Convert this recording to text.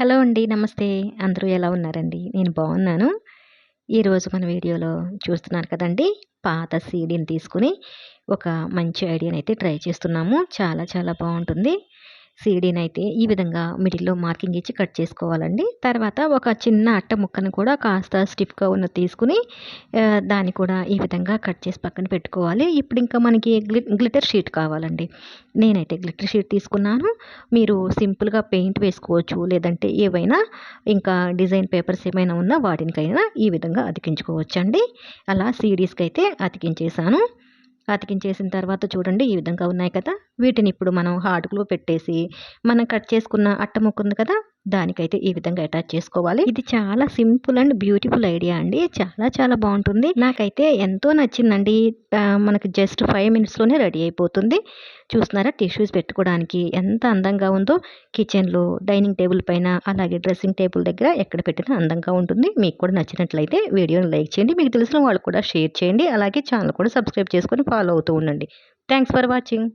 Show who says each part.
Speaker 1: Hello అండి. నమస్తే. అందరూ ఎలా ఉన్నారండి? నేను బాగున్నాను. ఈరోజు మన వీడియోలో చూస్తున్నారు కదండీ! పాత సీడీని తీసుకొని ఒక మంచి ఐడియానైతే ట్రై చేస్తున్నాము. చాలా చాలా బావుంటుంది. సీడీనైతే ఈ విధంగా మిడిల్‌లో మార్కింగ్ ఇచ్చి కట్ చేసుకోవాలండి. తర్వాత ఒక చిన్న అట్ట ముక్కను కూడా కాస్త స్టిఫ్‌గా ఉన్నది తీసుకొని దాన్ని కూడా ఈ విధంగా కట్ చేసి పక్కన పెట్టుకోవాలి. ఇప్పుడు ఇంకా మనకి గ్లిటర్ షీట్ కావాలండి. నేనైతే గ్లిటర్ షీట్ తీసుకున్నాను. మీరు సింపుల్‌గా పెయింట్ వేసుకోవచ్చు. లేదంటే ఏవైనా ఇంకా డిజైన్ పేపర్స్ ఏమైనా ఉన్నా వాటికైనా ఈ విధంగా అతికించుకోవచ్చండి. అలా సీడీస్‌కైతే అతికించేసాను. అతికించేసిన తర్వాత చూడండి ఈ విధంగా ఉన్నాయి కదా! వీటిని ఇప్పుడు మనం హాట్ గ్లూ పెట్టేసి, మనం కట్ చేసుకున్న అట్ట ముక్క ఉంది కదా! దానికైతే ఈ విధంగా అటాచ్ చేసుకోవాలి. ఇది చాలా సింపుల్ అండ్ బ్యూటిఫుల్ ఐడియా అండి. చాలా చాలా బావుంటుంది. నాకైతే ఎంతో నచ్చిందండి. మనకి జస్ట్ 5 మినిట్స్‌లోనే రెడీ అయిపోతుంది. చూస్తున్నారా టిష్యూస్ పెట్టుకోవడానికి ఎంత అందంగా ఉందో. కిచెన్‌లో, డైనింగ్ టేబుల్ పైన, అలాగే డ్రెస్సింగ్ టేబుల్ దగ్గర ఎక్కడ పెట్టినా అందంగా ఉంటుంది. మీకు కూడా నచ్చినట్లయితే వీడియోని లైక్ చేయండి. మీకు తెలిసిన వాళ్ళకి కూడా షేర్ చేయండి. అలాగే ఛానల్ కూడా సబ్స్క్రైబ్ చేసుకొని ఫాలో అవుతూ ఉండండి. Thanks for watching.